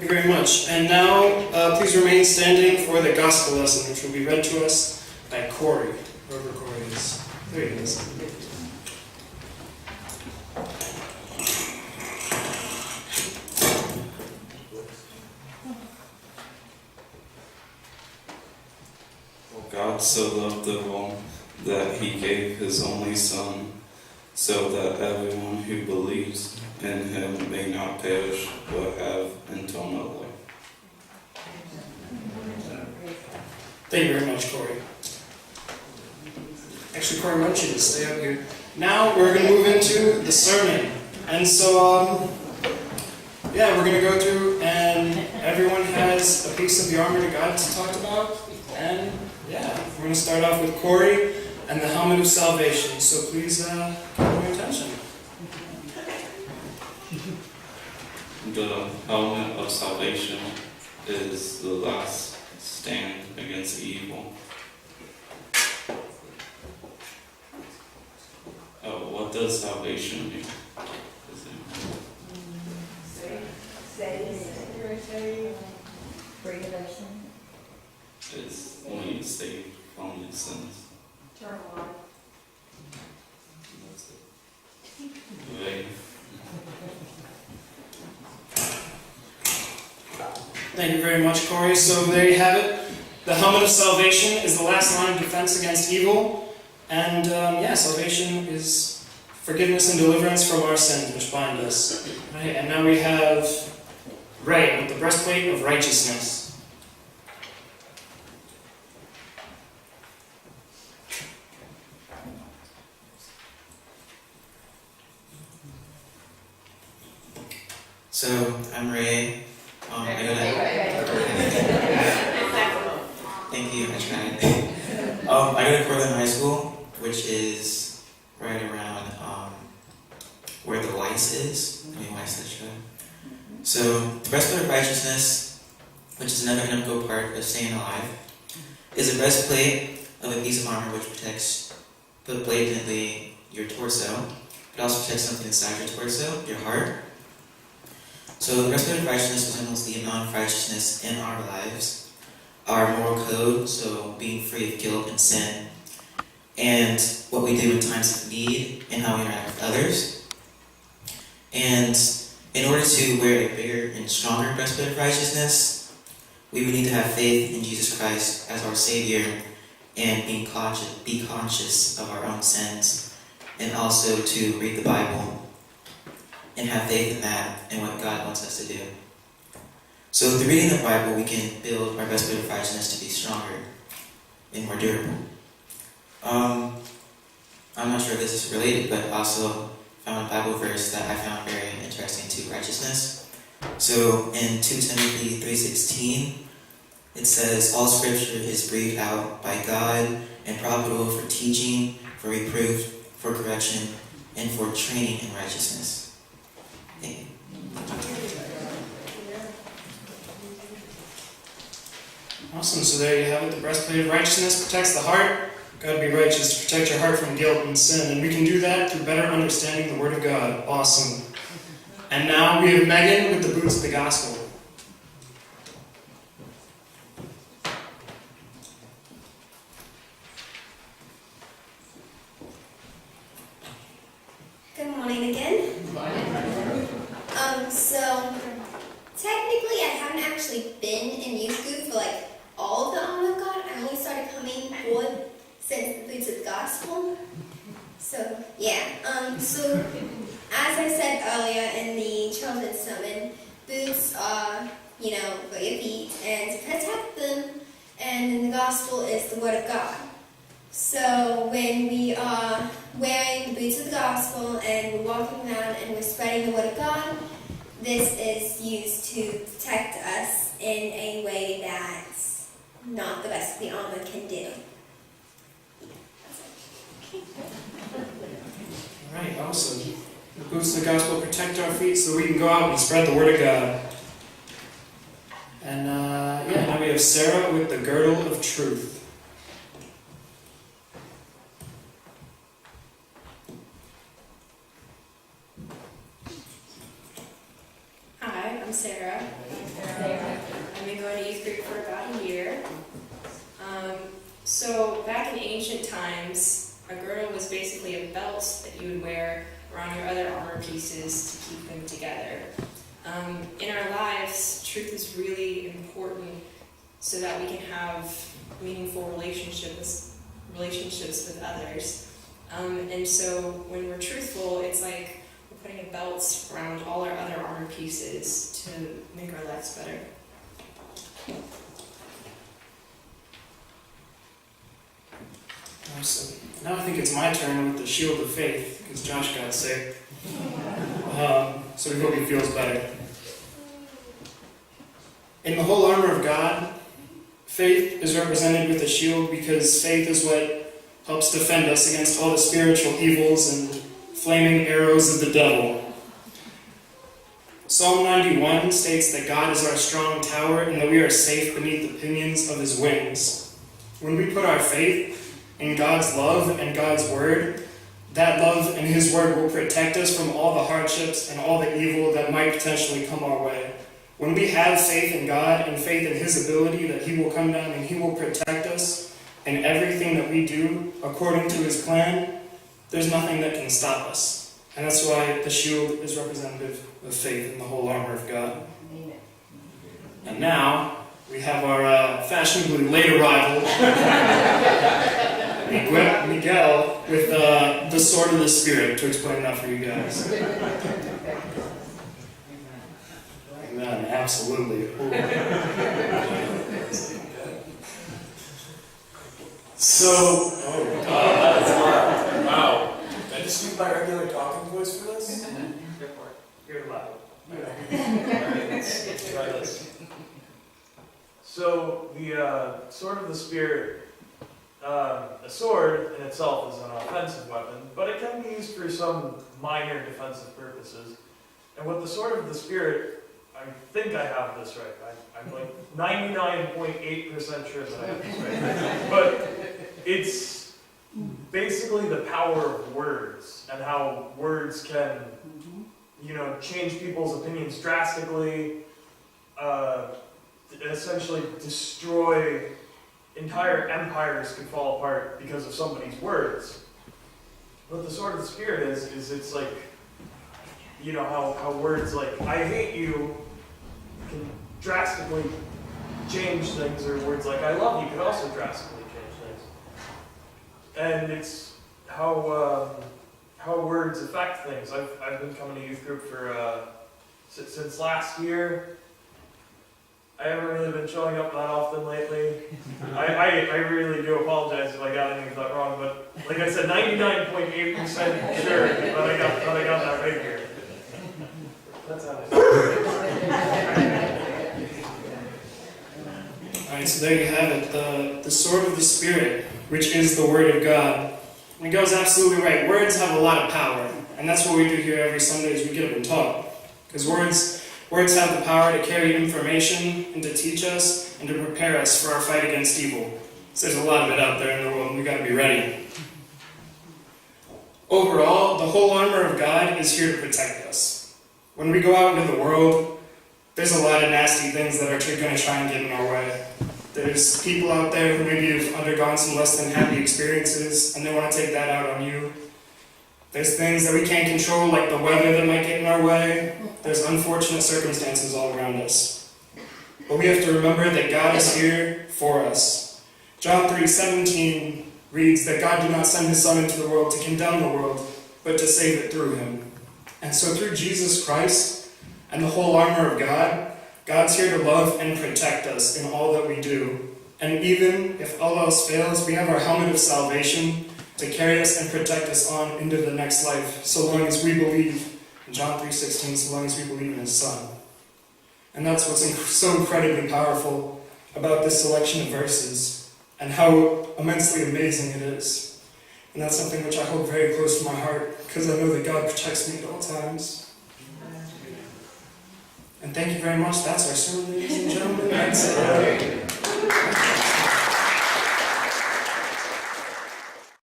Thank you very much. And now, please remain standing for the gospel lesson, which will be read to us by Corey, whoever Corey is. There he is. God so loved the world that he gave his only Son, so that everyone who believes in him may not perish, but have eternal life. Thank you very much, Corey. Actually, Corey, I want you to stay up here. Now we're going to move into the sermon. And so, we're going to go through, and everyone has a piece of the armor to God to talk about. And we're going to start off with Corey and the helmet of salvation. So please give me your attention. The helmet of salvation is the last stand against evil. What does salvation mean? Save, regulation. It's when you save from your sins. Eternal life. That's it. Right. Thank you very much, Corey. So there you have it. The helmet of salvation is the last line of defense against evil. And salvation is forgiveness and deliverance from our sins, which bind us. Right? And now we have Ray with the breastplate of righteousness. So, I'm Ray. Thank you, I tried. I go to Portland High School, which is right around where the Weiss is. Weiss, that's right. So, the breastplate of righteousness, which is another integral part of staying alive, is a breastplate of a piece of armor which protects blatantly your torso. It also protects something inside your torso, your heart. So the breastplate of righteousness resembles the amount of righteousness in our lives, our moral code, so being free of guilt and sin, and what we do in times of need and how we interact with others. And in order to wear a bigger and stronger breastplate of righteousness, we would need to have faith in Jesus Christ as our Savior and be conscious of our own sins, and also to read the Bible and have faith in that and what God wants us to do. So through reading the Bible, we can build our breastplate of righteousness to be stronger and more durable. I'm not sure if this is related, but also found a Bible verse that I found very interesting to righteousness. So in 2 Timothy 3:16, it says, "All Scripture is breathed out by God and profitable for teaching, for reproof, for correction, and for training in righteousness." Thank you. Awesome. So there you have it. The breastplate of righteousness protects the heart. God be righteous to protect your heart from guilt and sin. And we can do that through better understanding the Word of God. Awesome. And now we have Megan with the boots of the gospel. Good morning again. So technically I haven't actually been in youth group for all of the armor of God. I only started coming forward since the boots of the gospel. So so as I said earlier in the children's sermon, boots are, for your feet and to protect them, and in the gospel is the word of God. So when we are wearing the boots of the gospel and we're walking around and we're spreading the word of God, this is used to protect us in a way that's not the rest of the armor can do. All right, awesome. The boots of the gospel protect our feet so we can go out and spread the word of God. And now we have Sarah with the girdle of truth. Hi, I'm Sarah. Sarah. I've been going to youth group for about a year. So back in ancient times, a girdle was basically a belt that you would wear around your other armor pieces to keep them together. In our lives, truth is really important so that we can have meaningful relationships with others. And so when we're truthful, it's like we're putting a belt around all our other armor pieces to make our lives better. Awesome. Now I think it's my turn with the shield of faith, because Josh got sick. So we hope he feels better. In the whole armor of God, faith is represented with a shield because faith is what helps defend us against all the spiritual evils and flaming arrows of the devil. Psalm 91 states that God is our strong tower and that we are safe beneath the pinions of his wings. When we put our faith in God's love and God's word, that love and his word will protect us from all the hardships and all the evil that might potentially come our way. When we have faith in God and faith in his ability that he will come down and he will protect us in everything that we do according to his plan, there's nothing that can stop us. And that's why the shield is representative of faith in the whole armor of God. And now we have our fashionably late arrival, Miguel, with the sword of the Spirit to explain that for you guys. Amen, absolutely. So, that's loud. Wow. Did I just use my regular talking voice for this? you're loud. Let's try this. So, the sword of the Spirit, a sword in itself is an offensive weapon, but it can be used for some minor defensive purposes. And with the sword of the Spirit, I think I have this right. I'm like 99.8% sure that I have this right. But it's basically the power of words and how words can, change people's opinions drastically, essentially destroy entire empires can fall apart because of somebody's words. What the sword of the Spirit is it's like, how words like, I hate you, can drastically change things, or words like, I love you, can also drastically change things. And it's how words affect things. I've been coming to youth group for, since last year. I haven't really been showing up that often lately. I really do apologize if I got any of that wrong, but like I said, 99.8% sure that I got that right here. That's how Alright, so there you have it, the sword of the Spirit, which is the Word of God. Miguel's absolutely right. Words have a lot of power, and that's what we do here every Sunday as we get up and talk. Because words have the power to carry information and to teach us and to prepare us for our fight against evil. So there's a lot of it out there in the world, and we've got to be ready. Overall, the whole armor of God is here to protect us. When we go out into the world, there's a lot of nasty things that are going to try and get in our way. There's people out there who maybe have undergone some less than happy experiences, and they want to take that out on you. There's things that we can't control, like the weather that might get in our way. There's unfortunate circumstances all around us. But we have to remember that God is here for us. John 3:17 reads that God did not send his Son into the world to condemn the world, but to save it through him. And so through Jesus Christ and the whole armor of God, God's here to love and protect us in all that we do. And even if all else fails, we have our helmet of salvation to carry us and protect us on into the next life, so long as we believe in John 3:16, so long as we believe in his Son. And that's what's so incredibly powerful about this selection of verses, and how immensely amazing it is. And that's something which I hold very close to my heart, because I know that God protects me at all times. And thank you very much. That's our sermon, ladies and gentlemen.